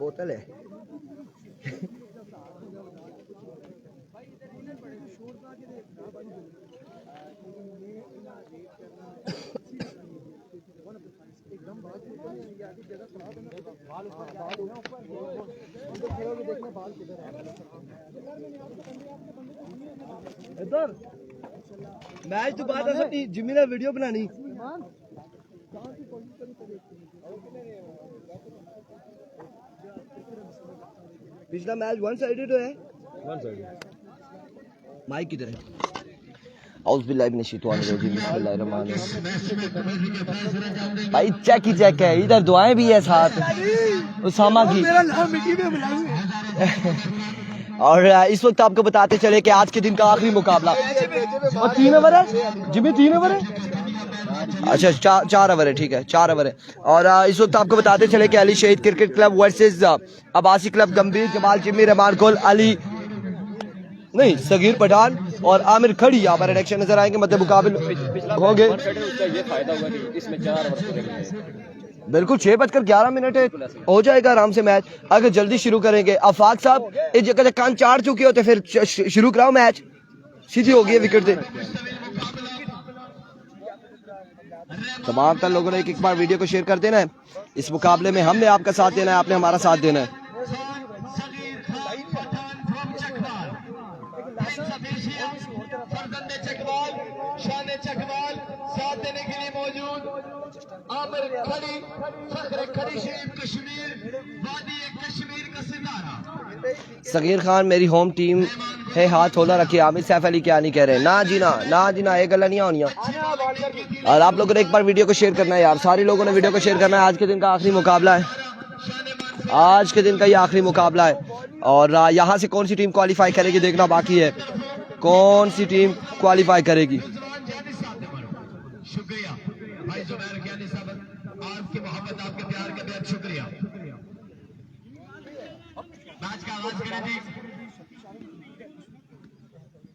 बोतल है। इधर मैच तो बात है जिम्मी ने वीडियो बनानी। पिछला मैच वन साइडेड है। One sided. माइक किधर है? भाई चेक ही चेक है, इधर दुआएं भी है साथ उसामा की। और इस वक्त आपको बताते चले कि आज के दिन का आखिरी मुकाबला और 3 ओवर है जिम्मी, 3 ओवर है। अच्छा 4 ओवर है, ठीक है 4 ओवर है। और इस वक्त आपको बताते चले कि अली शहीद cricket club versus Abbasi club गंभीर, जमाल जिम्मी, रहमान गुल, अली नहीं सगीर पठान और आमिर खड़ी यहाँ पर इलेक्शन नजर आएंगे। मतलब मुकाबले होंगे। इसमें 4 ओवर बिल्कुल 6:11 है, हो जाएगा आराम से मैच अगर जल्दी शुरू करेंगे। आफाक साहब इस जगह कान चाड़ चुके होते फिर शुरू कराओ मैच, सीधी हो गई विकेट दे। तमाम तर लोगों ने एक बार वीडियो को शेयर कर देना है। इस मुकाबले में हमने आपका साथ देना है, आपने हमारा साथ देना है। साथ देने के लिए मौजूद आमिर खड़ी, फख्र खड़ी शरीफ कश्मीर, वादी कश्मीर का सितारा सगीर खान मेरी होम टीम है, हाथ होला रखिए। आमिर सैफ अली क्या नहीं कह रहे? ना जी ना, ना जी ना, ये गल्ला नहीं होनी। और आप लोगों ने एक बार वीडियो को शेयर करना है यार, सारे लोगों ने वीडियो को शेयर करना है। आज के दिन का आखिरी मुकाबला है, आज के दिन का ये आखिरी मुकाबला है। और यहाँ से कौन सी टीम क्वालिफाई करेगी देखना बाकी है, कौन सी टीम क्वालिफाई करेगी। शुक्रिया भाई जुबैर ज्ञानी साहब, आपकी मोहब्बत आपके प्यार के बेहद शुक्रिया। मैच का आगाज करें जी।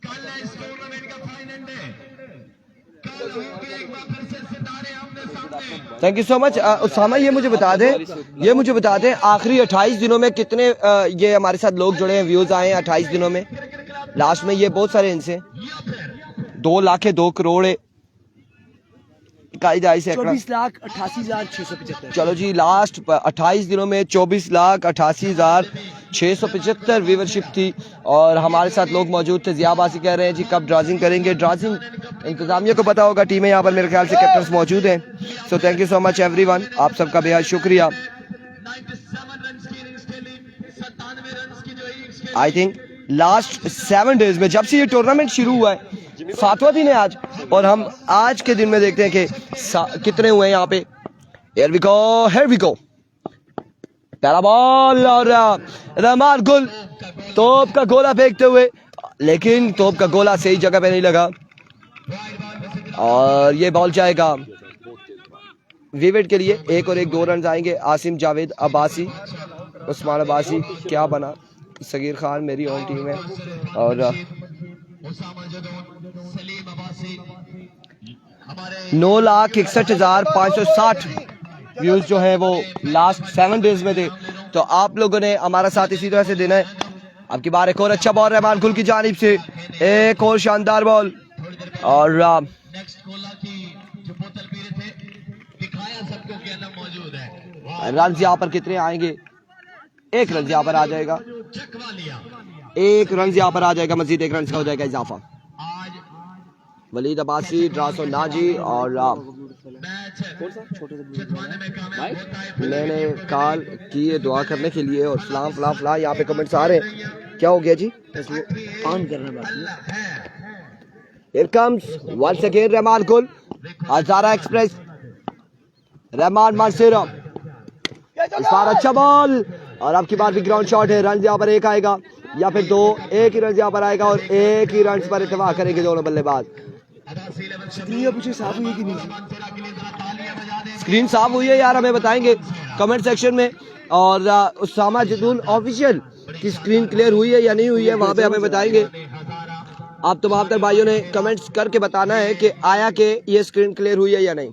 कल इस टूर्नामेंट का फाइनल डे, कल होंगे एक बार फिर से सितारे आमने सामने। Thank you so much Usama. ये मुझे बता दें आखिरी 28 दिनों में कितने ये हमारे साथ लोग जुड़े हैं, व्यूज आए हैं 28 दिनों में। लास्ट में ये बहुत सारे इनसे 2 लाख है, 2 करोड़ है, 24,88,675। चलो जी, लास्ट 28 दिनों में 24,88,675 व्यूवरशिप थी। और हमारे साथ लोग मौजूद थे। जियाबासी कह रहे हैं जी कब ड्राजिंग करेंगे? ड्राजिंग इंतजामिया को पता होगा, टीमें यहाँ पर मेरे ख्याल से कैप्टन्स मौजूद हैं। So thank you so much everyone, आप सबका बेहद शुक्रिया। आई थिंक लास्ट 7 डेज में जब से ये टूर्नामेंट शुरू हुआ है, 7वां दिन है आज, और हम आज के दिन में देखते हैं कि कितने हुए हैं यहाँ पे। Here we go, पहला बॉल और रहमान गुल तोप का गोला फेंकते हुए, लेकिन तोप का गोला सही जगह पे नहीं लगा और ये बॉल जाएगा विकेट के लिए। 1 और 1 2 रन आएंगे। आसिम जावेद अब्बासी, उस्मान अब्बासी क्या बना, सगीर खान मेरी होम टीम है और 9,61,560 व्यूज जो है वो लास्ट 7 डेज में थे। तो आप लोगों ने हमारा साथ इसी तरह से देना है। अब की बार एक और अच्छा बॉल रहमान गुल की जानिब से, एक और शानदार बॉल और रन यहाँ पर कितने आएंगे? 1 रन यहाँ पर आ जाएगा, 1 रन यहाँ पर आ जाएगा, मजीद 1 रन का हो जाएगा इजाफा। वलीद अब्बासी, ड्रासो नाजी और मैंने कॉल की है दुआ करने के लिए और फलां फलां फलां यहाँ पे कमेंट्स आ रहे हैं। क्या हो गया जी? ऑन करना बाकी है। Here comes once again Rahman गुल, हजारा एक्सप्रेस, रहमान मार्सेरा, इस बार अच्छा बॉल और अब की बार भी ग्राउंड शॉट है। रन यहाँ पर 1 आएगा या फिर 2, 1 ही रन यहाँ पर आएगा और 1 ही रन पर इत्तेफाक करेंगे दोनों बल्लेबाज। स्क्रीन साफ हुई है यार, हमें बताएंगे कमेंट सेक्शन में। और उसामा जदून ऑफिशियल की स्क्रीन क्लियर हुई है या नहीं हुई है, वहां पे हमें बताएंगे। आप तमाम तर भाइयों ने कमेंट्स करके बताना है कि आया कि ये स्क्रीन क्लियर हुई है या नहीं।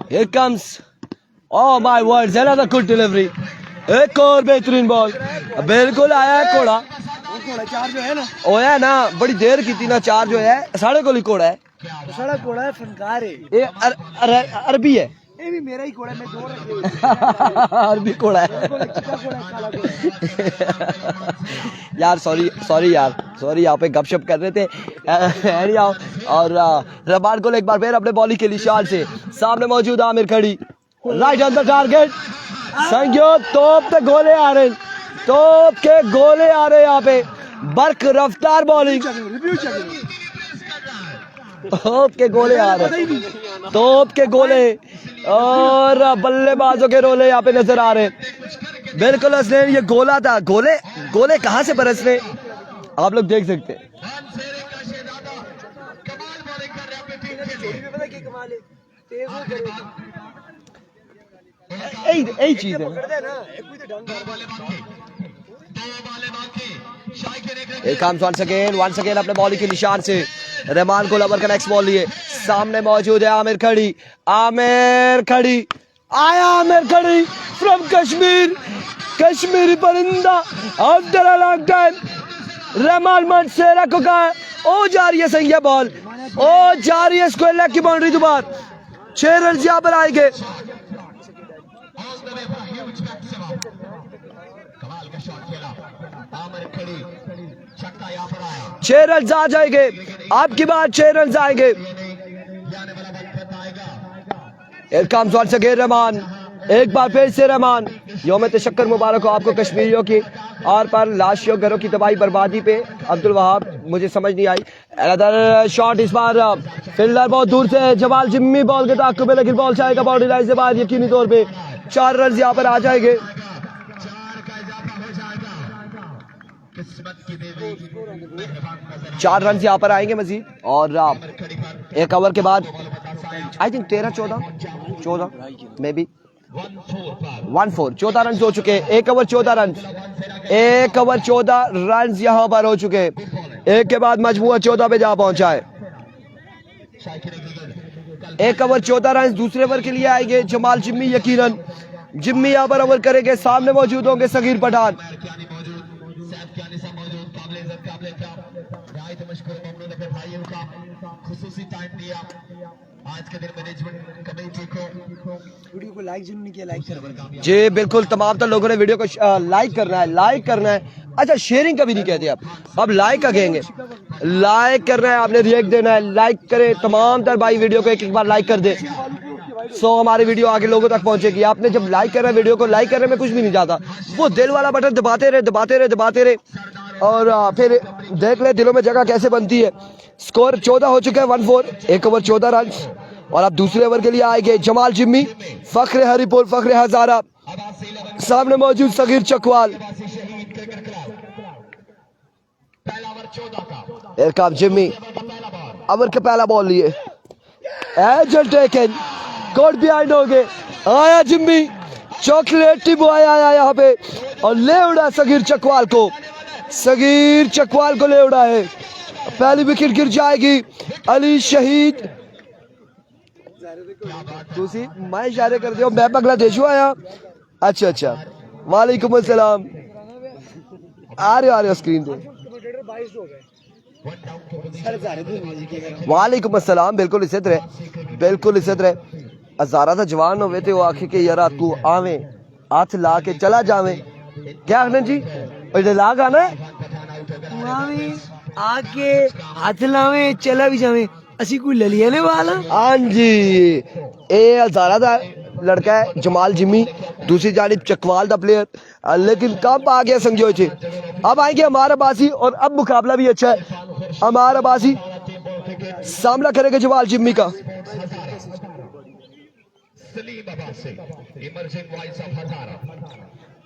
Here comes, oh my words, another good delivery. एक और बेहतरीन बॉल, बिल्कुल आया है कोड़ा। चार जो है ना, ओ है ना, बड़ी देर की थी ना, चार जो है साढ़े को ही कोड़ा है। साढ़ा कोड़ा है, फनकार है ये अरबी है, ये भी मेरा ही कोड़ा है, मैं दो रखे अरबी कोड़ा है यार। सॉरी यार, सॉरी, यहाँ पे गपशप कर रहे थे। और रबान को एक बार फिर अपने बॉलिंग के निशान से सामने मौजूद आमिर खड़ी, राइट ऑन द टारगेट। संगियो तोप पे गोले आ रहे, तोप के गोले आ रहे यहाँ पे, बर्क रफ्तार बॉलिंग, तोप के गोले आ रहे, तोप के गोले और बल्लेबाजों के रोले यहाँ पे नजर आ रहे। बिल्कुल हसनैन, ये गोला था। गोले गोले कहाँ से बरसने, आप लोग देख सकते हैं। यही चीज है। once again अपने बॉलिंग के निशान से रहमान को लवर का नेक्स्ट बॉल लिए, सामने मौजूद है आमिर खड़ी। आमिर खड़ी आया, आमिर खड़ी फ्रॉम कश्मीर, कश्मीरी परिंदा after a long time. Rahman Mansera को कहा, ओ जा रही है सही है बॉल, ओ जा रही है स्क्वायर लेग की बाउंड्री दोबारा। 6 रन यहाँ पर आएंगे। 6 रन आ जाएंगे, आपकी बात 6 रन आएंगे। रहमान, एक बार फिर से रहमान। यौम तशक्कुर मुबारक हो आपको कश्मीरियों की, और पर लाशियों घरों की तबाही बर्बादी पे अब्दुल वहाब, मुझे समझ नहीं आई। अनदर शॉट, इस बार फील्डर बहुत दूर से, जमाल जिम्मी बॉल के ताक़ुब में, लेकिन बॉल जाएगा बाउंड्री लाइन से बाहर यकीनी तौर पे। 4 रन यहाँ पर आ जाएंगे। 4 रन यहाँ पर आएंगे मजीद, और एक ओवर के बाद I think 13-14 may be 1-4 14 run हो चुके। 1 ओवर 14 रन, 1 ओवर 14 रन यहाँ पर हो चुके। एक के बाद मजमूआ 14 पे जा पहुंचा है। 1 ओवर 14 रन। दूसरे ओवर के लिए आएंगे जमाल जिम्मी, यकीनन जिम्मी यहाँ पर ओवर करेंगे। सामने मौजूद होंगे सगीर पठान। आज के दिन मैनेजमेंट कमेटी को वीडियो को लाइक जरूर नहीं किया, लाइक करें जी बिल्कुल। तमाम तो लोगों ने वीडियो को लाइक करना है। अच्छा, शेयरिंग कभी नहीं कहते आप, अब लाइक का कहेंगे। लाइक करना है, आपने रिएक्ट देना है, लाइक करें तमाम तर भाई, वीडियो को एक बार लाइक कर दे, सो हमारी वीडियो आगे लोगों तक पहुंचेगी। आपने जब लाइक कर रहे, वीडियो को लाइक करने में कुछ भी नहीं जाता, वो दिल वाला बटन दबाते रहे और फिर देख ले दिलों में जगह कैसे बनती है। स्कोर 14 हो चुका है, 1-4, 1 ओवर 14 रन। और अब दूसरे ओवर के लिए आएंगे जमाल जिम्मी, फख्र हरिपुर, फख्र हजारा, सामने मौजूद सगीर चकवाल। एयरकाम जिम्मी ओवर के पहला बॉल लिए, एजल टेकन, कोड बिहाइंड हो गए। आया जिम्मी, चॉकलेटी बॉय आया यहाँ पे और ले उड़ा सगीर चकवाल को ले उड़ा है। पहली विकेट गिर जाएगी। अली शहीद, दूसरी मैं इशारे कर दिया, मैं बांग्लादेश आया। अच्छा, वालेकुम अस्सलाम। आ रहे हो स्क्रीन पे। वालेकुम अस्सलाम। बिल्कुल इज्जत रहे। हजारा था जवान होवे थे, वो आखे के यार तू आवे, हाथ ला के चला जावे। क्या आखने जी, ला गाना आके हाथ लावे चला भी जावे, असी कोई ललिया ने वाला। हाँ जी, ए हजारा था लड़का है जमाल जिम्मी, दूसरी जानिब चकवाल दा प्लेयर। लेकिन कब आ गया संजो थे, अब आएंगे हमारा बासी, और अब मुकाबला भी अच्छा है। हमारा बासी सामना करेगा जमाल जिम्मी का।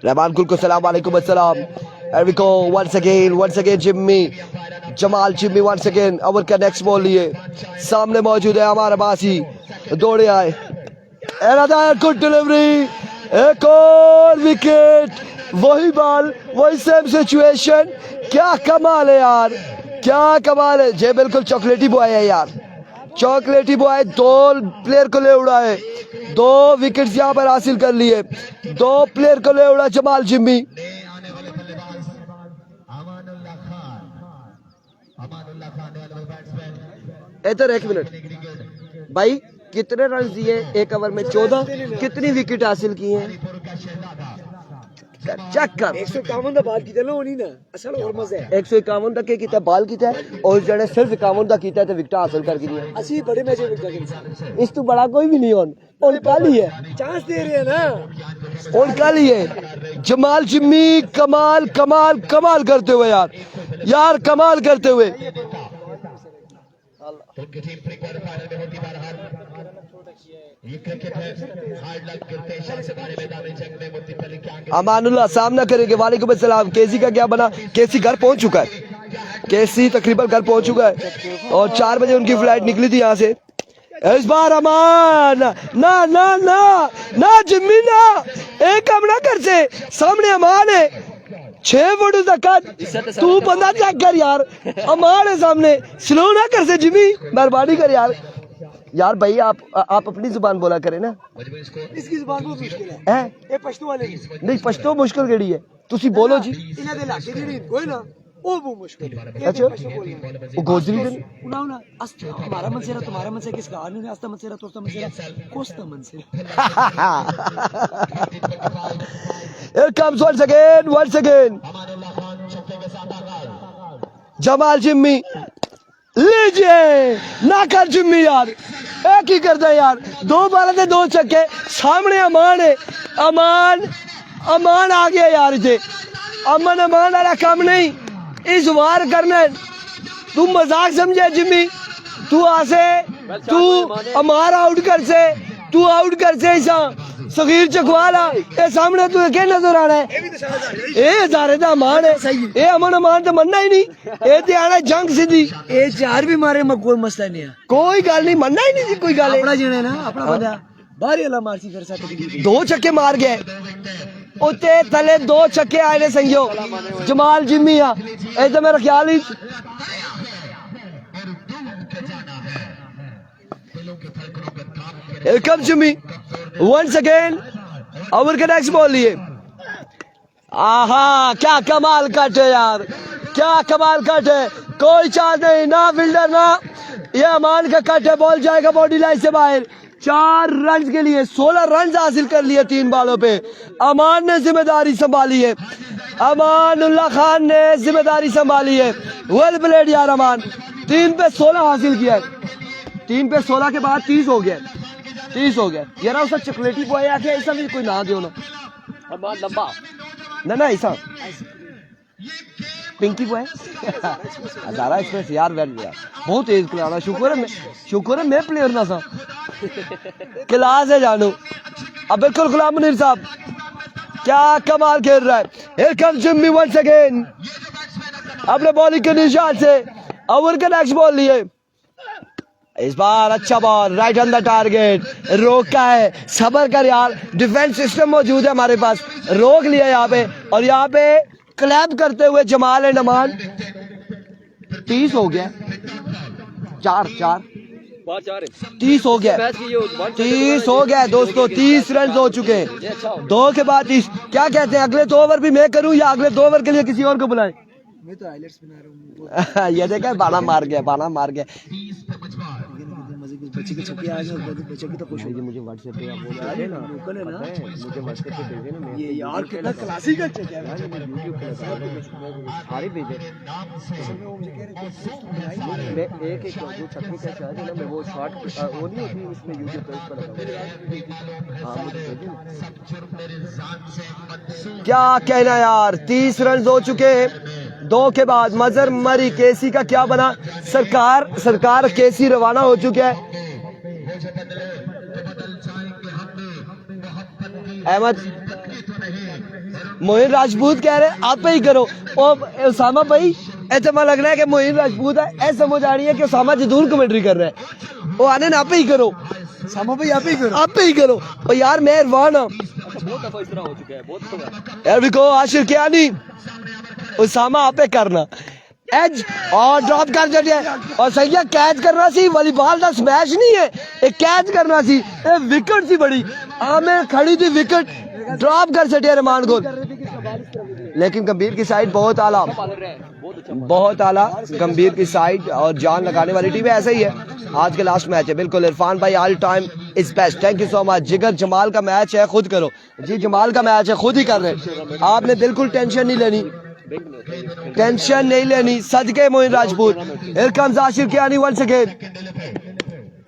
रहमान कुल को सलाम वालेकुम अस्सलाम। And we go once again Jimmy, Jamal Jimmy once again over का नेक्स्ट बॉल लिए, सामने मौजूद है हमारा बासी, दौड़े आए। Another good delivery, एक और विकेट, वही बॉल, वही सेम सिचुएशन। क्या कमाल है यार, क्या कमाल है, ये बिल्कुल चॉकलेटी बॉय है यार, चॉकलेटी बॉय। 2 प्लेयर को ले उड़ा है, 2 विकेट्स यहाँ पर हासिल कर लिए, 2 प्लेयर को ले उड़ा जमाल जिम्मी। इधर 1 मिनट भाई, कितने रन दिए 1 ओवर में? 14। कितनी विकेट हासिल की हैं? चेक कर। 151 ਦਾ ਬਾਲ ਕੀਤਾ ਨਾ ਉਹ ਨਹੀਂ ਨਾ ਅਸਲ ਹੋਰ ਮਜ਼ਾ ਹੈ। 151 तक के किता बाल किता है और जड़े सिर्फ 51 तक किता है तो विकेट हासिल कर दी है। ਅਸੀਂ ਬੜੇ ਮੈਚ ਵਿੱਚ ਗਏ इस तो बड़ा कोई भी नहीं और कल ही है, ਚਾਂਸ ਦੇ ਰਹੇ हैं ना। और कल ही है। जमाल जिम्मी कमाल कमाल कमाल करते हुए यार कमाल करते हुए। अमानुल्लाह सामना करेंगे। वालेकुम अस्सलाम। केसी का क्या बना? केसी घर पहुंच चुका है, केसी तकरीबन घर पहुंच चुका है और 4 बजे उनकी फ्लाइट निकली थी यहाँ से। इस बार अमान ना ना ना ना जिम्मी ना, एक कम ना कर से, सामने अमान है 6 फुट उसका कद, तू बंदा चेक कर यार, अमान है सामने, स्लो ना कर से जिम्मी, मेहरबानी कर यार भाई आप अपनी जुबान बोला करें ना। इसकी जुबान बहुत मुश्किल है ये पश्तो वाले नहीं, पश्तो मुश्किल केड़ी है, तुसी बोलो जी। इन्हां दे इलाके दी नहीं कोई ना ਉਹ ਬਹੁਤ ਮੁਸ਼ਕਿਲ ਹੈ। अच्छा वो गोजरी दिन उन्होंने हमारा मनसेरा तुम्हारा मनसेरा किस गार ने आस्ता मनसेरा तोस्ता मनसेरा कोस्ता मनसेरा। Here comes once again Jamal Jimmy. लीजिए ना कर जिम्मी यार, एक ही करता है यार, 2 बाल थे 2 छक्के। सामने अमान है, अमान आ गया यार, इसे अमन अमान वाला काम नहीं, इस वार करना है। तू मजाक समझे जिम्मी, तू आसे तू हमारा आउट कर से, तू आउट कर से ऐसा सगीर चकवाला ये सामने तू क्या नजर आ रहा है? ये हजारे दा अमान है, ये अमन अमान तो मनना ही नहीं, ये ते आना जंग सीधी। ये 4 भी मारे में कोई मसला नहीं है, कोई गल नहीं, मनना ही नहीं जी, कोई गल अपना जीना है ना, अपना बंदा बाहर अल्लाह मारसी फिर सा 2 छक्के मार गए उते तले, 2 छक्के आए ने संजो जमाल जिम्मी आ, ए तो मेरा ख्याल ही welcome Jimmy once again. Over का नेक्स्ट बॉल लिए, आहा क्या कमाल कट है यार, क्या कमाल कट है, कोई चार्ज नहीं, ना फील्डर ना, ये अमान का कट है, बॉल जाएगा बॉडी लाइन से बाहर। 4 रन के लिए 16 रन हासिल कर लिए 3 बालों पे। अमान ने जिम्मेदारी संभाली है, अमानुल्लाह खान ने जिम्मेदारी संभाली है। वेल प्लेड यार अमान, 3 पे 16 हासिल किया, 3 पे 16 के बाद 30 हो गया, 30 हो गया यार। उसका चॉकलेटी बॉय आके ऐसा भी कोई ना दो ना, अमान लंबा ना ऐसा पिंकी बॉय हजारा एक्सप्रेस यार, वेल यार बहुत तेज खिलाड़ा, शुक्र है मैं प्लेयर ना सा, क्लास है जानू। अब बिल्कुल गुलाम मुनीर साहब क्या कमाल खेल रहा है। Here comes Jimmy once again, अपने बॉलिंग के निशान से ओवर का नेक्स्ट बॉल लिए। इस बार अच्छा ball right on the target, रोका है, सबर कर यार, डिफेंस सिस्टम मौजूद है हमारे पास, रोक लिया यहाँ पे और यहाँ पे क्लैप करते हुए जमाल एंड अमान। 30 हो गया, 4 30 हो गया, 30 हो गया दोस्तों, 30 रन हो चुके हैं 2 के बाद 30। क्या कहते हैं, अगले 2 ओवर भी मैं करूं या अगले 2 ओवर के लिए किसी और को बुलाएं? मैं तो हाइलाइट्स बना रहा हूं। ये देखा बाना मार गया। मजे के बच्चे के छक्के आ गए, बच्चे की तो खुश होगी। मुझे व्हाट्सएप पे आप बोल यार ये लोकल है ना, मुझे व्हाट्सएप पे भेजे ना, ये यार कितना क्लासिक है क्या है, यूट्यूब पे सारे भेजे। मैं एक जो छक्के का शॉट है ना, मैं वो शॉट वो नहीं होती उसमें यूट्यूब पे उस पर लगा। हां मुझे भेजे। क्या कहना यार, 30 रन हो चुके हैं 2 के बाद। मजर मरी केसी का क्या बना? सरकार केसी रवाना हो चुके हैं। अहमद मोहिन राजपूत कह रहे आप ही करो, और उसामा भाई ऐसा मैं लग रहा है कि मोहिन राजपूत है, ऐसा समझ आ रही है कि उसामा जदूर कमेंट्री कर रहे हैं। वो आने ना आप ही करो, सामा भाई आप ही करो और यार मेहरबान बहुत दफा इस तरह हो चुका है, बहुत यार भी को आशिर क्या नहीं, उसामा आप ही करना। एज और ड्रॉप कर दिया और सही है कैच करना सी वॉलीबॉल का स्मैश नहीं है एक कैच करना सी ए विकेट सी बड़ी आमिर खड़ी थी विकेट ड्रॉप कर सटिया रहमान गोल लेकिन गंभीर की साइड बहुत आला गंभीर की साइड और जान लगाने वाली टीम है ऐसा ही है आज के लास्ट मैच है बिल्कुल इरफान भाई all time is best thank you so much जिगर जमाल का मैच है खुद करो जी जमाल का मैच है खुद ही कर रहे हैं आपने बिल्कुल टेंशन नहीं लेनी सदके Moin Rajput here comes Ashir Kiyani once again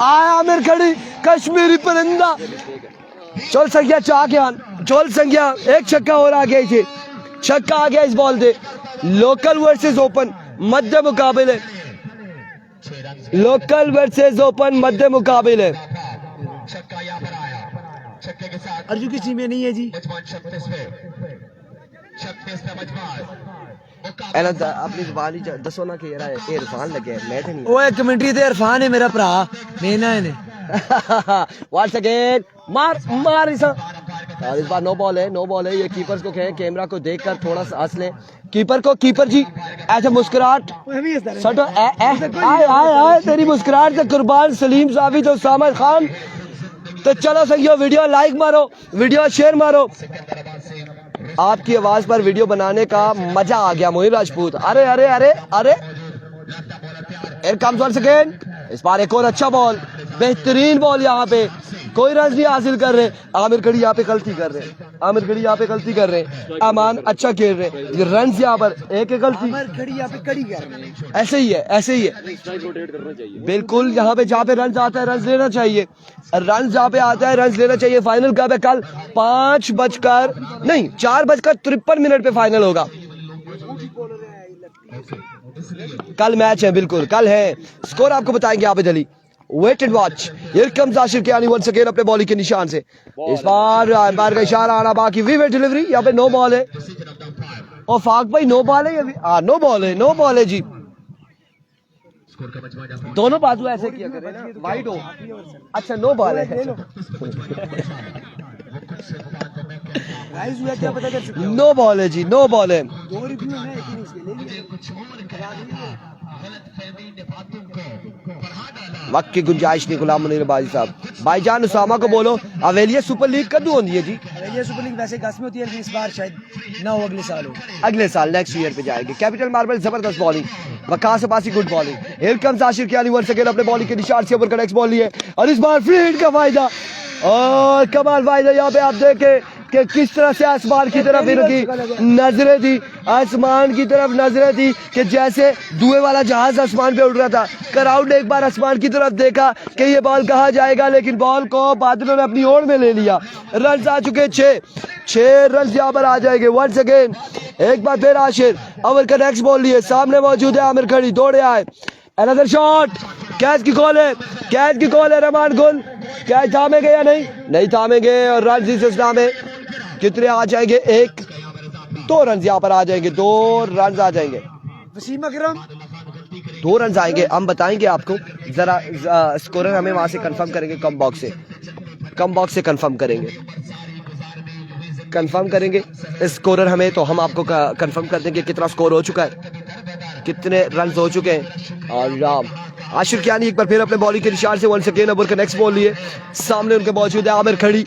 आया आमिर खड़ी कश्मीरी परिंदा चल संख्या चल संख्या एक छक्का और आ गया थे छक्का आ गया इस बॉल से लोकल वर्सेस ओपन मध्य मुकाबले अर्जुन की टीम में नहीं है जी अपनी जुबान ही दसो ना कि इरफान लगे मैं तो नहीं वो एक कमेंट्री ते इरफान है मेरा भरा मेना है ने वंस अगेन मार इस बार नो बॉल है ये कीपर्स को कहें कैमरा को देखकर थोड़ा सा हंस ले कीपर जी ऐसे मुस्कुराहट सटो आए तेरी मुस्कुराहट से कुर्बान सलीम साबित और सामद खान तो चलो सही वीडियो लाइक मारो वीडियो शेयर मारो आपकी आवाज पर वीडियो बनाने का मजा आ गया मोहित राजपूत अरे अरे अरे अरे इस बार एक और अच्छा बॉल बेहतरीन बॉल यहाँ पे कोई रन नहीं हासिल कर रहे आमिर खड़ी यहाँ पे गलती कर रहे अमान अच्छा खेल रहे रन यहाँ पर एक गलती ऐसे ही है बिल्कुल यहाँ पे जहाँ पे रन आता है रन लेना चाहिए फाइनल कब है कल 4:53 पे फाइनल होगा कल मैच है बिल्कुल कल है स्कोर आपको बताएंगे Abid Ali wait and watch here comes Ashir Kiyani once again अपने बॉलिंग के निशान से इस बार अंपायर का इशारा आना बाकी वी डिलीवरी यहाँ पे नो बॉल है और फाक भाई नो बॉल है नो बॉल है जी दोनों बाजू ऐसे किया करें ना वाइड हो अच्छा नो बॉल है नो बॉल है जी नो बॉल है वक्त की गुंजाइश नहीं गुलाम मुनीर बाजी साहब भाईजान उसामा को बोलो अवेलिया सुपर लीग कब होती है जी अवेलिया सुपर लीग वैसे अगस्त में होती है इस बार शायद ना हो अगले साल नेक्स्ट ईयर पे जाएगी कैपिटल मार्बल जबरदस्त bowling Waqas Abbasi good bowling here comes Ashir Kiyani once again अपने बॉलिंग के निशान से ऊपर का नेक्स्ट बॉल लिए और इस बार फ्री हिट का फायदा और कमाल फायदा यहाँ पे आप देखें कि किस तरह से आसमान की तरफ इनकी नजरें थी कि जैसे धुएं वाला जहाज आसमान पे उड़ रहा था क्राउड ने एक बार आसमान की तरफ देखा कि ये बॉल कहाँ जाएगा लेकिन बॉल को बादलों ने अपनी ओर में ले लिया रन आ चुके 6 रन यहाँ पर आ जाएंगे वंस अगेन एक बार फिर आशिर ओवर का नेक्स्ट बॉल लिए सामने मौजूद है आमिर खड़ी दौड़े आए अनदर शॉट कैच की कॉल है रहमान गुल कैच थामेंगे या नहीं थामेंगे और रन इस सिलसिला में कितने आ जाएंगे 2 रन यहाँ पर आ जाएंगे 2 रन आ जाएंगे वसीम अकरम 2 रन आएंगे हम बताएंगे आपको जरा स्कोरर हमें वहां से कंफर्म करेंगे कम बॉक्स से कंफर्म करेंगे स्कोरर हमें तो हम आपको कंफर्म कर देंगे कितना स्कोर हो चुका है कितने रन हो चुके हैं और आशिर कियानी एक बार फिर अपने बॉलिंग के निशान से वंस अगेन ओवर का नेक्स्ट बॉल लिए सामने उनके मौजूद है आमिर खड़ी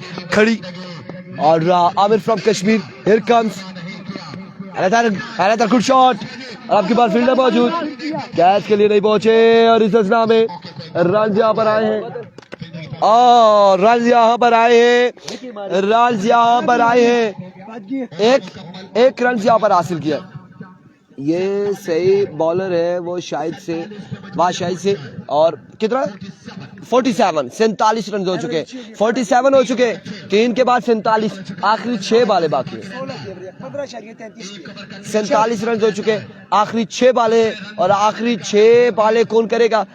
और Aamir from Kashmir here comes another good shot और आपके पास फील्डर मौजूद कैच के लिए नहीं पहुंचे और इस सिलसिला में रन यहाँ पर आए हैं एक रन यहाँ पर हासिल किया ये सही बॉलर है वो शायद से और कितना 47 रन हो चुके 47 हो चुके 3 के बाद 47 आखिरी 6 बाले बाकी है 47 रन हो चुके आखिरी 6 बाले और आखिरी 6 बाले कौन करेगा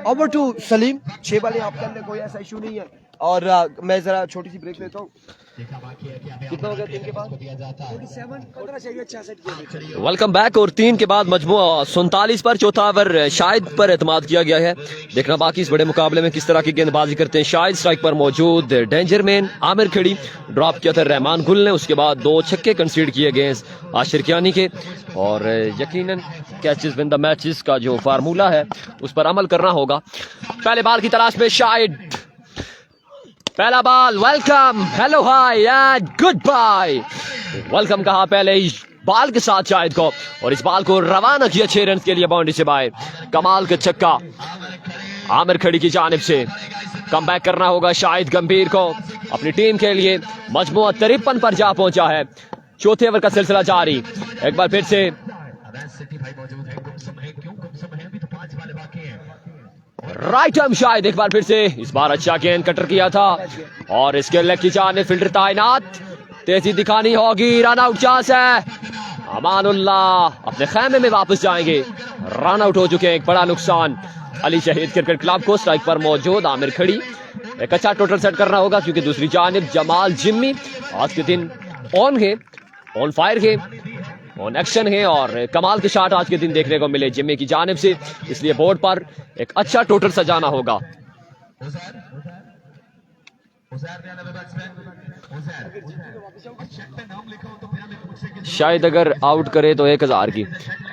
ओवर टू सलीम 6 बाले आप कर ले कोई ऐसा इशू नहीं है और मैं जरा छोटी सी ब्रेक लेता हूँ। कितना हो गया 3 के बाद? Welcome back. और 3 के बाद मजमुआ 47 पर, चौथा ओवर शाहिद पर एतमाद किया गया है। देखना बाकी इस बड़े मुकाबले में किस तरह की गेंदबाजी करते हैं शाहिद। स्ट्राइक पर मौजूद डेंजर मैन आमिर खड़ी, ड्रॉप किया था रहमान गुल ने, उसके बाद 2 छक्के कंसीड किए गए आशिर कियानी के। और यकीनन कैचेस विन द मैचेस का जो फार्मूला है उस पर अमल करना होगा। पहले बाल की तलाश में शाहिद, पहला ball, welcome, hello, hi and good bye. Welcome कहा पहले ही बाल के साथ शाहिद को, और इस बाल को रवाना किया 6 रन के लिए बाउंड्री से बाहर। कमाल का छक्का आमिर खड़ी की जानिब से। कम बैक करना होगा शाहिद गंभीर को अपनी टीम के लिए। मजमुआ 53 पर जा पहुंचा है। चौथे ओवर का सिलसिला जारी। एक बार फिर से राइट आर्म शाहिद, एक बार फिर से, इस बार अच्छा गेंद कटर किया था और इसके लेग की जानिब फील्डर तैनात। तेजी दिखानी होगी, रन आउट चांस है। अमानुल्लाह अपने खेमे में वापस जाएंगे। रन आउट हो चुके हैं, एक बड़ा नुकसान अली शहीद क्रिकेट क्लब को। स्ट्राइक पर मौजूद आमिर खड़ी, एक अच्छा टोटल सेट करना होगा क्योंकि दूसरी जानिब जमाल जिम्मी आज के दिन ऑन है, ऑन फायर है, ऑन एक्शन है और कमाल के शॉट आज के दिन देखने को मिले जिम्मी की जानिब से। इसलिए बोर्ड पर एक अच्छा टोटल सजाना होगा। शायद अगर आउट करे तो 1000 की,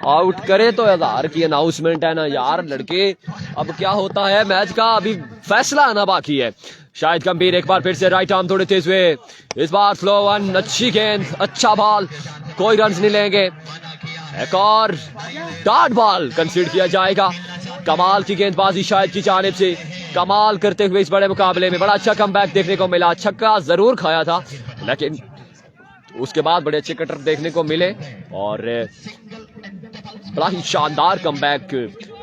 आउट करे तो 1000 की अनाउंसमेंट है ना यार लड़के। अब क्या होता है मैच का अभी फैसला आना बाकी है। शाहिद गंभीर एक बार फिर से राइट आर्म थोड़े तेज हुए, इस बार स्लो वन, अच्छी गेंद, अच्छा बॉल, कोई रन नहीं लेंगे। एक और डॉट बॉल कंसीड किया जाएगा। कमाल की गेंदबाजी शाहिद की जानिब से, कमाल करते हुए इस बड़े मुकाबले में बड़ा अच्छा कमबैक देखने को मिला। छक्का जरूर खाया था लेकिन उसके बाद बड़े अच्छे कटर देखने को मिले और बड़ा ही शानदार कमबैक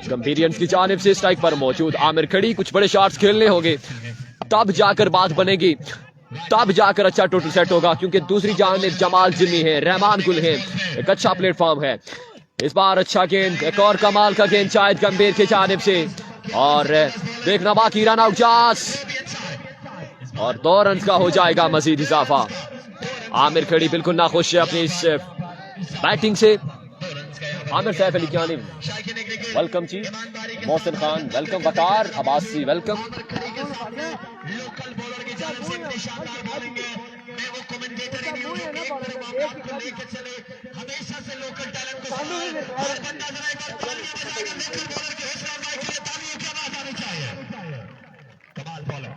गंभीरियंस की जानिब से। स्ट्राइक पर मौजूद आमिर खड़ी, कुछ बड़े शॉट्स खेलने होंगे तब जाकर बात बनेगी, तब जाकर अच्छा टोटल सेट होगा क्योंकि दूसरी जानिब जमाल जिम्मी है, रहमान गुल है, एक अच्छा प्लेटफॉर्म है। इस बार अच्छा गेंद, एक और कमाल का गेंद शाहिद गंभीर की जानिब से और देखना बाकी रन आउट चांस और 2 रन का हो जाएगा मजीद इजाफा। आमिर खड़ी बिल्कुल नाखुश है अपनी इस बैटिंग से। आमिर सैफ अली कियानी वेलकम जी, मोहसिन खान वेलकम, वकार अब्बासी वेलकम।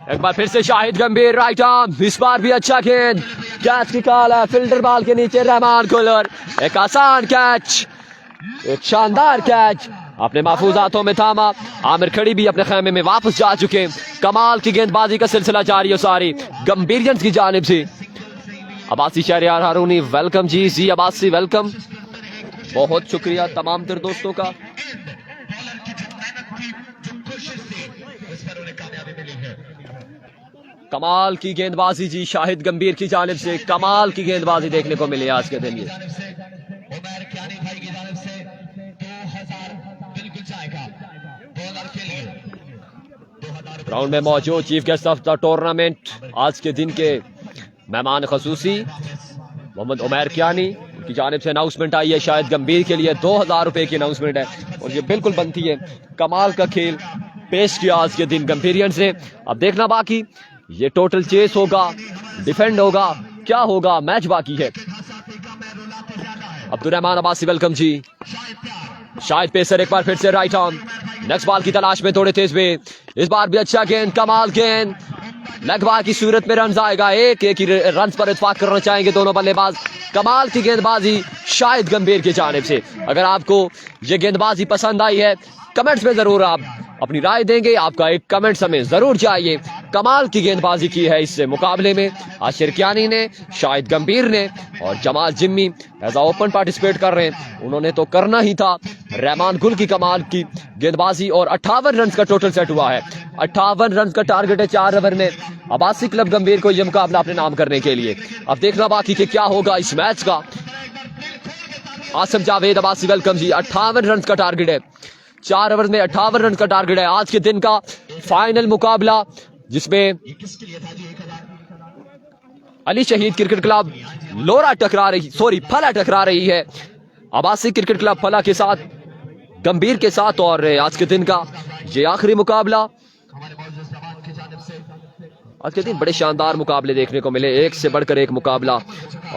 एक बार फिर से शाहिद गंभीर राइट आर्म, इस बार भी अच्छा गेंद, कैच की कॉल है, फिल्डर बॉल के नीचे रहमान गुलर, एक आसान कैच, एक शानदार कैच अपने महफूज हाथों में थामा। आमिर खड़ी भी अपने खेमे में वापस जा चुके। कमाल की गेंदबाजी का सिलसिला जारी है सारी गंभीरियंस की जानिब से। अब्बासी शहरियार हारूनी वेलकम जी, जी अब्बासी वेलकम, बहुत शुक्रिया तमाम तर दोस्तों का। कमाल की गेंदबाजी जी शाहिद गंभीर की जानिब से, कमाल की गेंदबाजी देखने को मिली आज के दिन। ये ग्राउंड में मौजूद chief guest of the tournament आज के दिन के मेहमान खसूसी मोहम्मद उमैर कियानी, उनकी जानिब से अनाउंसमेंट आई है शाहिद गंभीर के लिए 2000 रुपए की अनाउंसमेंट है और ये बिल्कुल बनती है। कमाल का खेल पेश किया आज के दिन गंभीरियंस ने। अब देखना बाकी ये टोटल चेस होगा, डिफेंड होगा, क्या होगा, मैच बाकी है। अब्दुर्रहमान अब्बासी वेलकम जी। शाहिद पेसर एक बार फिर से राइट आर्म, नेक्स्ट बॉल की तलाश में थोड़े तेज में, इस बार भी अच्छा गेंद, कमाल गेंद, लेग बार की सूरत में रन आएगा। एक ही रन पर इत्फाक करना चाहेंगे दोनों बल्लेबाज। कमाल की गेंदबाजी शाहिद गंभीर की जानिब से। अगर आपको ये गेंदबाजी पसंद आई है कमेंट्स में जरूर आप अपनी राय देंगे, आपका एक कमेंट्स हमें जरूर चाहिए। कमाल की गेंदबाजी की है इस मुकाबले में आशिर कियानी ने, शाहिद गंभीर ने और Jamal Jimmy as open participate कर रहे हैं, उन्होंने तो करना ही था। रहमान गुल की कमाल की गेंदबाजी और 58 रन का टोटल सेट हुआ है। 58 रन का टारगेट है 4 ओवर में अब्बासी क्लब गंभीर को यह मुकाबला अपने नाम करने के लिए। अब देखना बाकी कि क्या होगा इस मैच का। आसिम जावेद अब्बासी वेलकम जी। 58 रन का टारगेट है, 4 ओवर में 58 रन का टारगेट है। आज के दिन का फाइनल मुकाबला जिसमें अली शहीद क्रिकेट क्लब फला टकरा रही है आबासी क्रिकेट क्लब फला के साथ, गंभीर के साथ। और आज के दिन का ये आखिरी मुकाबला, आज के दिन बड़े शानदार मुकाबले देखने को मिले, एक से बढ़कर एक मुकाबला।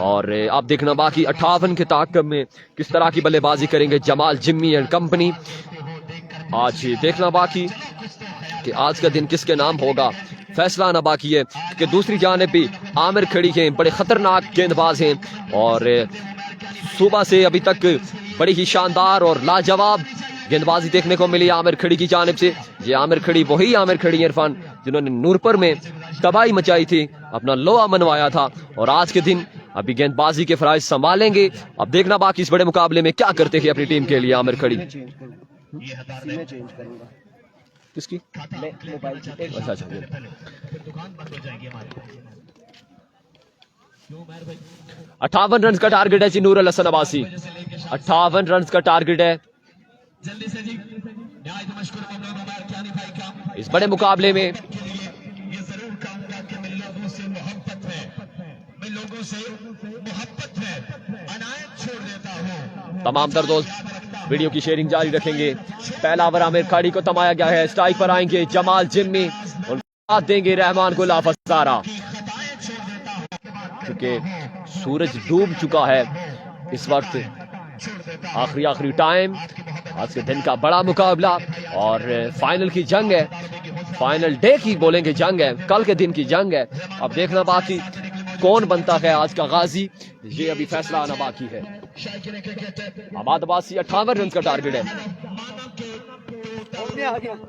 और अब देखना बाकी 58 के ताकत में किस तरह की बल्लेबाजी करेंगे जमाल जिम्मी एंड कंपनी। आज देखना बाकी कि आज का दिन किसके नाम होगा, फैसला आना बाकी है। कि दूसरी जानिब भी आमिर खड़ी हैं, बड़े खतरनाक गेंदबाज हैं और सुबह से अभी तक बड़ी ही शानदार और लाजवाब गेंदबाजी देखने को मिली आमिर खड़ी की जानिब से। ये आमिर खड़ी वही आमिर खड़ी इरफान जिन्होंने नूरपुर में तबाही मचाई थी, अपना लोहा मनवाया था। और आज के दिन अभी गेंदबाजी के फराइज संभालेंगे। अब देखना बाकी इस बड़े मुकाबले में क्या करते हैं अपनी टीम के लिए आमिर खड़ी। किसकी? अच्छा 58 रन का टारगेट है जी नूर अल हसन अब्बासी, 58 रन का टारगेट है इस बड़े मुकाबले में। तमाम तर दोस्त वीडियो की शेयरिंग जारी रखेंगे। पहला ओवर आमिर खाड़ी को थमाया गया है, स्ट्राइक पर आएंगे जमाल जिम्मी और साथ देंगे रहमान गुलाब हजारा। क्योंकि सूरज डूब चुका है इस वक्त, आखिरी टाइम, आज के दिन का बड़ा मुकाबला और फाइनल की जंग है, फाइनल डे की बोलेंगे जंग है, कल के दिन की जंग है। अब देखना बाकी कौन बनता है आज का गाजी, ये अभी फैसला आना बाकी है। अहमद अब्बासी 58 रन का टारगेट है,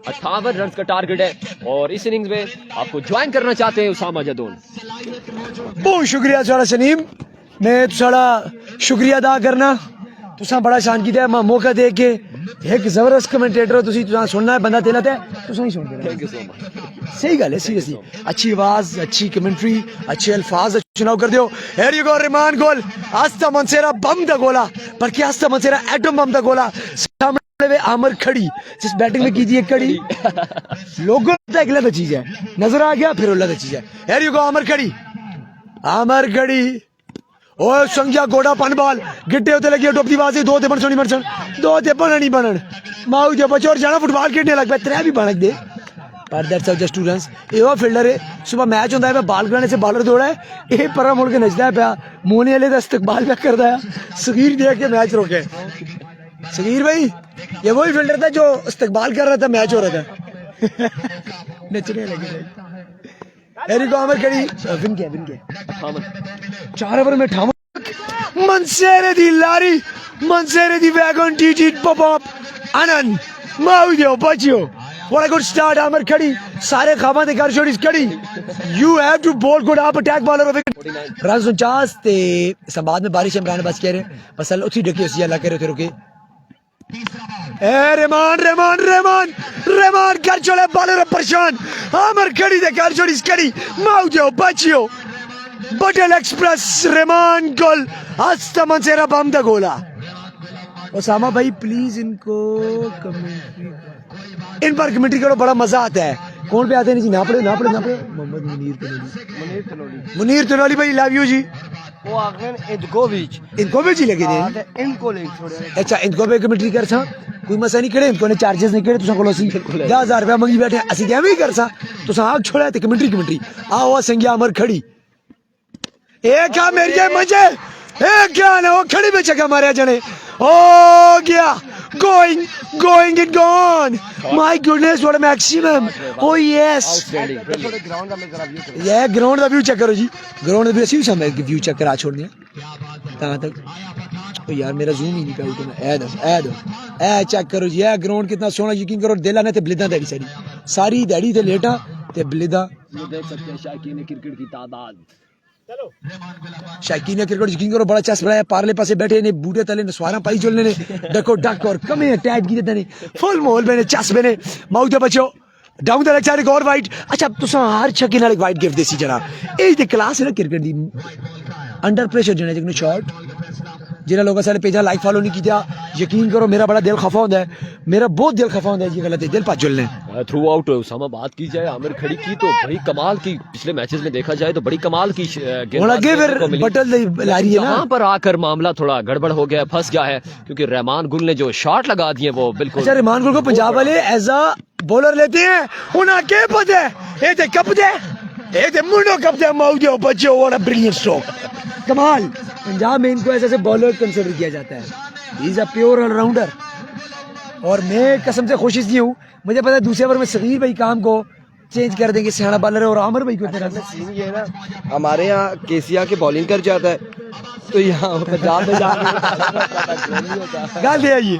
58 रन का टारगेट है। और इस इनिंग्स में आपको ज्वाइन करना चाहते हैं उसामा जदौन। बहुत शुक्रिया सारा सनीम, मैं सारा शुक्रिया अदा करना, तुसा बड़ा शान किया मौका दे के। एक जबरदस्त कमेंटेटर तुसी सुनना है बंदा दिला तुसा ही सुन थैंक यू सो मच। सही गल है, सीरियसली अच्छी आवाज, अच्छी कमेंट्री, अच्छे अल्फाज चुनाव कर दियो। हियर यू गो रहमान गोल, आस्ता मनसेरा बम दा गोला, पर क्या आस्ता मनसेरा एटम बम दा गोला। सामने में आमिर खड़ी जिस बैटिंग में कीजिए कड़ी लोगों का एक अलग चीज है, नजर आ गया फिर अलग चीज है। हियर यू गो आमिर खड़ी, आमिर खड़ी ओ संख्या गोड़ा पन बॉल गिट्टे होते लगी टोपी बाजी दो ते सोनी मरसन दो ते बन नहीं बनन माऊ दे बच्चों और जाना फुटबॉल खेलने लग पे त्रै भी बनक दे पर दैट्स जस्ट टू रन्स। ये वो फील्डर है, सुबह मैच होता है मैं बॉल कराने से बॉलर दौड़ा है ये पर मुड़ के नचता है पिया मोने वाले का इस्तकबाल भी करता है। सगीर देख के मैच रोके, सगीर भाई ये वही फील्डर था जो इस्तकबाल कर रहा था, मैच हो रहा था नचने लगे। एरिक आमिर खड़ी विन के 4 ओवर में 58 मनसेरे दी लारी, मनसेरे दी वैगन टीटी पॉप अप आनंद माऊ दियो बचियो। What a good start Aamir खड़ी, सारे खामा दे कर छोड़ी खड़ी। You have to bowl good up attack bowler of run 49 ते संवाद में बारिश इमरान बस कह रहे बस उसी डकी उसी अल्लाह करे थे रुके। ए रहमान रहमान रहमान रहमान कर छोड़े बॉलर परेशान, आमिर खड़ी दे कर छोड़ी खड़ी माऊ दियो बचियो। बटल एक्सप्रेस रहमान गोल, आस्ता मनसेरा बम दा गोला। ओसामा भाई प्लीज इनको इन पर कमेंट्री करो, बड़ा मजा आता है। कौन पे आते हैं जी, ना पड़े मोहम्मद मुनीर तनोली भाई लव यू जी। वो आखिर इनको भी जी लगे थे इनको ले थोड़े। अच्छा इनको पे कमेंट्री कर सा कोई मसा नहीं करे, इनको ने चार्जेस नहीं करे, तुसा कोलो सी 10,000 रुपया मंगी बैठे असि क्या भी कर सा तुसा आग छोड़ा ते कमेंट्री आओ संज्ञा अमर खड़ी एक क्या मेरे मजे एक क्या ना वो खड़ी में चका मारे जने हो गया going and gone. My goodness, what a maximum. Oh yes. Yeah, ground का व्यू चेक करो जी, ground का व्यू ऐसी समय व्यू चेक करा छोड़ने कहाँ तक। ओ यार मेरा जूम ही नहीं पाया उतना। ऐ चेक करो जी, ऐ ग्राउंड कितना सोहना, यकीन करो दिल आने ते ब्लिदा दैडी सारी दैडी ते लेटा ते ब्लिदा। ये देख सकते हैं शायकीन क्रिकेट की तादाद, शायकीन क्रिकेट यकीन करो बड़ा चेस बनाया, पारले पासे बैठे ने बूटे तले ने स्वारा पाई चलने ने डको डक और कमे अटैक की ने फुल माहौल में चेस में माउ दे बच्चो डाउन द लेग साइड एक और वाइट। अच्छा तुसा हर छक्के नाल एक वाइट गिफ्ट देसी जना ए दी क्लास है ना क्रिकेट दी, अंडर प्रेशर जने जने शॉट जिन्हें लोगों सारे पेजा लाइक फॉलो नहीं किया यकीन करो मेरा बड़ा दिल खफा होता है मेरा बहुत दिल खफा होता है ये गलत है दिल पास जुलने थ्रू आउट उसामा बात की जाए आमिर खड़ी की तो बड़ी कमाल की पिछले मैचेस में देखा जाए तो बड़ी कमाल की अगे फिर बटल ला रही है ना यहाँ पर आकर मामला थोड़ा गड़बड़ हो गया फंस गया है क्योंकि रहमान गुल ने जो शॉट लगा दिए वो बिल्कुल अच्छा रहमान गुल को पंजाब वाले एज अ बॉलर लेते हैं उन्हें क्या पता है ये कप दे ये मुंडो कप दे माउदियो बच्चो व्हाट अ ब्रिलियंट स्ट्रोक कमाल पंजाब में इनको ऐसे बॉलर कंसिडर किया जाता है he is a pure allrounder और मैं कसम से खुश इसलिए हूँ मुझे पता है दूसरे ओवर में सगीर भाई काम को चेंज कर देंगे सियाना बॉलर है और आमिर भाई को तेरा सीन ये है ना हमारे यहाँ केसिया के बॉलिंग कर जाता है तो यहाँ पंजाब में जाके गाल दे आइए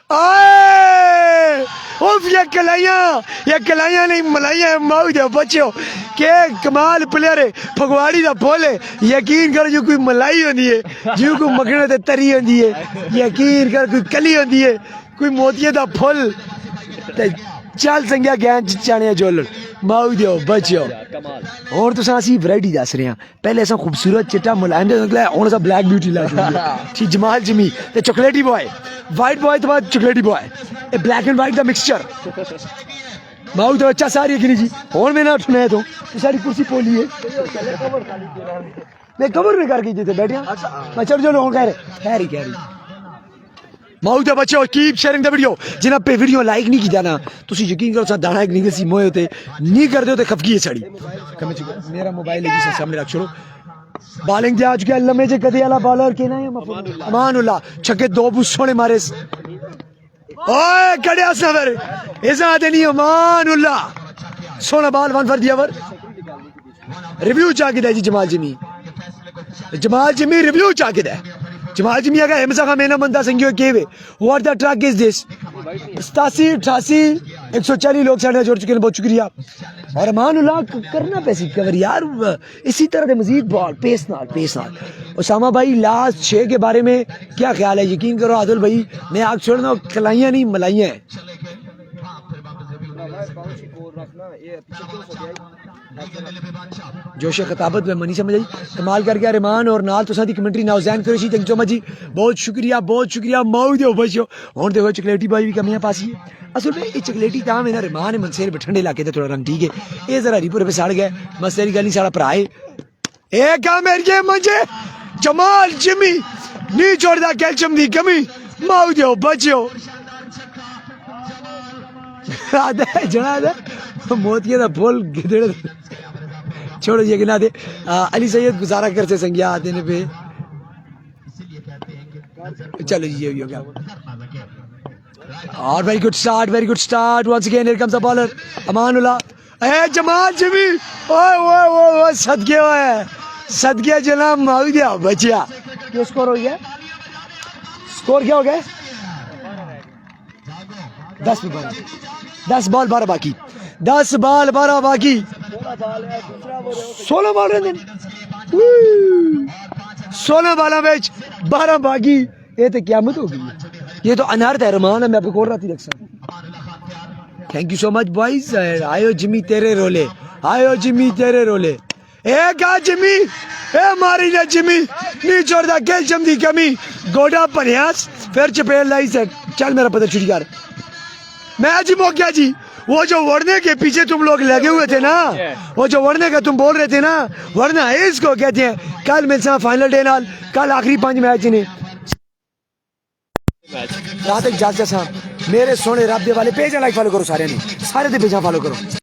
आए उफ ये कलाइयां नहीं मलाइयां माऊ दे बच्चो के कमाल प्लेयर है फगवाड़ी दा फुल है यकीन कर जो कोई मलाई होती है जो कोई मखने ते तरी होती है यकीन कर कोई कली होती है कोई मोतिये दा फुल ते चल संग्या गैन चाने जोलन माऊ दे बच्चो और तो असी वैरायटी दस रहे हैं पहले ऐसा खूबसूरत चिट्टा मुलायम निकला हुन असा ब्लैक ब्यूटी ला ठीक जमाल जिमी ते चॉकलेटी बॉय वाइट बॉय तो बाद चॉकलेटी boy A black and white दा मिक्सचर माऊ तो अच्छा सारी है जी और मैं ना उठना है तो सारी कुर्सी पोली है मैं कवर में करके जीते बैठे मैं चल जो लोग कह रही माऊ दे बच्चो कीप शेयरिंग द वीडियो जिन्हें पे वीडियो लाइक नहीं किया ना तुसी यकीन करो दाना एक निकल सी मोए होते नहीं कर दो तो खफकी है सड़ी मेरा मोबाइल है जिसे सामने रख छोड़ो बॉलिंग दे आज के लम्बे जे गदे वाला बॉलर के ना है अमानुल्लाह छक्के दो बुस्सों ने मारे ओए कड़े असवर ऐसा आते नहीं अमानुल्लाह सोना ball one for the over review चाके दे जी जमाल जिमी रिव्यू चाके दे जमाल जिमी अगर हिमसा का मेना बंदा संगियो केवे what the truck is this 87 88 140 लोग साढ़े जोड़ चुके हैं बहुत शुक्रिया और अमानुल्लाह करना पैसे कवर यार इसी तरह के मजीद बॉल पेस नाल उसामा भाई लास्ट 6 के बारे में क्या ख्याल है यकीन करो आदिल भाई मैं आग छोड़ना खलाइयां नहीं मलाइयां हैं जोश खताबत में मनी समझ आई कमाल कर गया रहमान और नाल तो सादी कमेंट्री नाउजैन करेशी थैंक सो मच जी बहुत शुक्रिया माऊ दो बच्चो और देखो चॉकलेटी बॉय भी कमियां पासी है असल में ये चॉकलेटी दाम है ना रहमान है मनसेर ठंडे इलाके थे थोड़ा रंग ठीक है ये जरा हरीपुर पे सड़ गए बस तेरी गल नहीं साड़ा भरा है ए काम मेरे मंजे जमाल जिमी नहीं छोड़दा कैल्शियम दी कमी माऊ दो बच्चो आधा जना मोतिया दा फूल गिदड़ छोड़ो ये गिना दे अली सैयद गुजारा कर से संज्ञा आते ने पे चलो जी ये हो गया और very good start once again here comes the bowler Amanullah a Jamal Jimmy ओए सदके जनाब मावी दिया बचिया क्या स्कोर हो गया स्कोर क्या हो गया 10 बॉल 12 बाकी 10 बॉल 12 बाकी 16 बॉल रहे 16 बॉल मैच 12 बाकी ये तो क़यामत हो गई ये तो अनारत है रहमान मैं आपको कोल राती रख सकता thank you so much boys आयो जिमी तेरे रोले ए का जिमी ए मारी ना जिमी नी छोड़दा कैल्शियम दी कमी गोडा पनियास फिर चपेट लाई से चल मेरा पता छुड़ी कर मैं जी मोक्या जी वो जो वरने के पीछे तुम लोग लगे हुए थे ना वो जो वरने का तुम बोल रहे थे ना वरना है इसको कहते हैं कल मिलसा फाइनल डे नाल कल आखिरी 5 मैच ने रात तक जाते साहब मेरे सोने रब दे वाले पेज लाइक फॉलो करो सारे ने पेज फॉलो करो